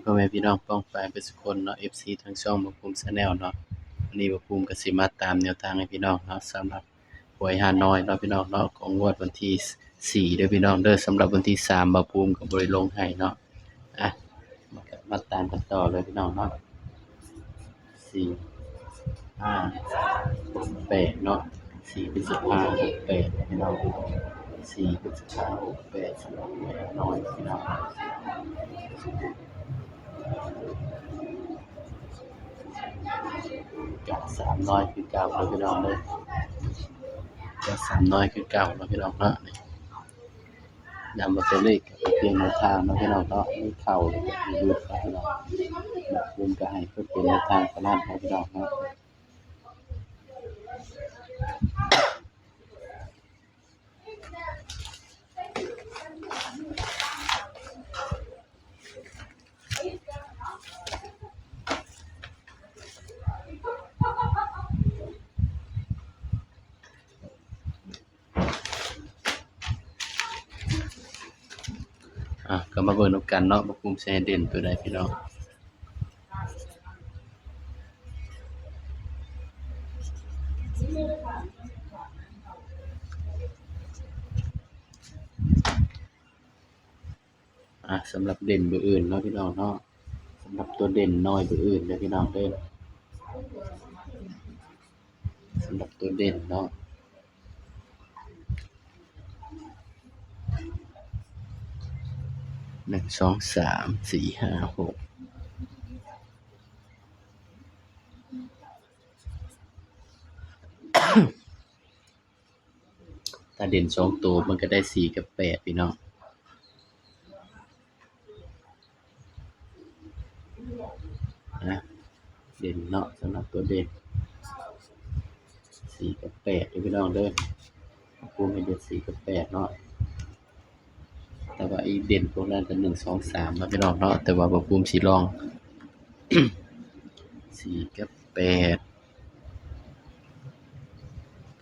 พ่อแม่พี่น้องป้องปรายเบิดซุคนเนาะ FC ทางช่องบ่ภูมิชาแนลเนาะวันนี้บ่ภูมิก็สิมาตามแนวทางให้พี่น้องเนาะสำหรับหวยฮานอยเนาะพี่น้องเนาะของงวดวันที่4เด้อพี่น้องเด้อสำหรับวันที่3บ่ภูมิก็บ่ได้ลงให้เนาะอ่ะมาตามกันต่อเลยพี่น้องเนาะ4 5 6 8เนาะ4พฤษภาคม68พี่น้อง4พฤษภาคม68สำหรับหวยฮานอยพี่น้องกับ300คือเก่าเลยพี่น้องเด้อกับ300คือเก่าเนาะพี่น้องเนาะนี่ย้ำว่าตัวเลขก็เป็นเพียงแนวทางเนาะพี่น้องเนาะมีเข้าแล้วก็มีหลุดเนาะพี่น้องบ่ภูมิก็ให้เพื่อเป็นแนวทางเท่านั้นเนาะพี่น้องเนาะก็มาเบิ่งนำกันเนาะว่าภูมิสิให้เด่นตัวใดพี่น้องสำหรับเด่นเบอร์อื่นเนาะพี่น้องเนาะสำหรับตัวเด่นน้อยเบอร์อื่นเด้อพี่น้องเด้อสำหรับตัวเด่นเนาะ1 2 3 4 5 6ถ้าเด่น2ตัวมันก็ได้4กับ8พี่น้องเด่นเนาะสำหรับตัวเด่น4กับ8เด้อพี่น้องเด้อภูมิให้เด่น4กับ8เนาะแต่ว่าอีเด่นพวกนั้นก็1 2 3เนาะพี่น้องเนาะแต่ว่าบ่ภูมิสิลอง4กับ8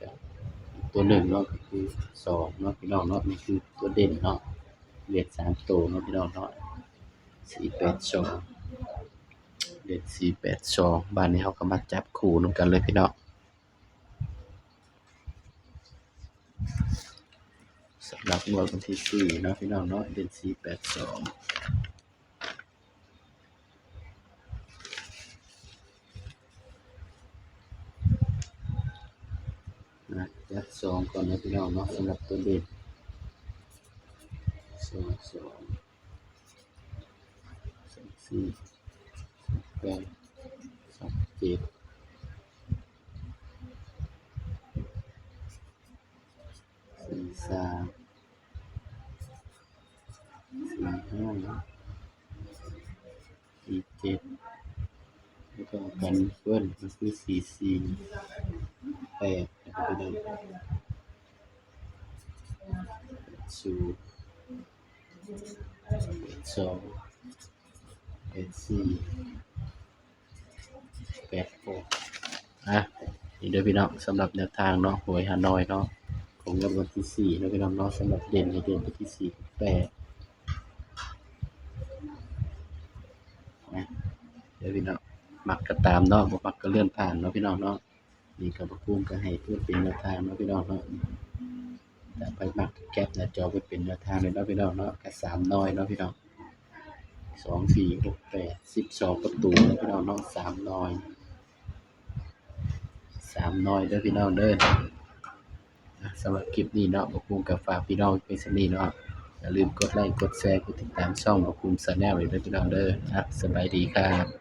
กับตัว1เนาะก็คือ2เนาะพี่น้องเนาะนี่คือตัวเด่นเนาะเลข3ตัวเนาะพี่น้องเนาะ4 8 2เด่น4 8 2บัดนี้เราก็มาจับคู่นำกันเลยพี่น้องสำหรับงวดวันที่4เนาะพี่น้องเนาะเด่น4 8 2จับ2ก่อนนะพี่น้องเนาะสำหรับตัวเด่น2 2 2 4 8 2 7 4 3 4 5 4 7แล้วก็กันเบิ้ลก็คือ4 4 8แล้วก็ไปเลย0 2 8 4 8 6นี่เด้อพี่น้องสำหรับแนวทางเนาะหวยฮานอยเนาะของงวดวันที่4เนาะพี่น้องเนาะสำหรับเด่นให้เด่นไปที่4กับ8เดี๋ยวพี่น้องมักก็ตามเนาะบ่มักก็เลื่อนผ่านเนาะพี่น้องเนาะนี่ก็บ่ภูมิก็ให้เพื่อเป็นแนวทางเนาะพี่น้องเนาะถ้าไปมักก็แคปหน้าจอไว้เป็นแนวทางเลยเนาะพี่น้องเนาะก็3น้อยเนาะพี่น้อง2 4 6 8 12ประตูเนาะพี่น้องเนาะ3น้อยเด้อพี่น้องเด้อสำหรับคลิปนี้เนาะบ่ภูมิก็ฝากพี่น้องไว้ส่ำนี้เนาะอย่าลืมกดไลค์กดแชร์กดติดตามช่องบ่ภูมิชาแนลไว้ด้วยพี่น้องเด้อสบายดีครับ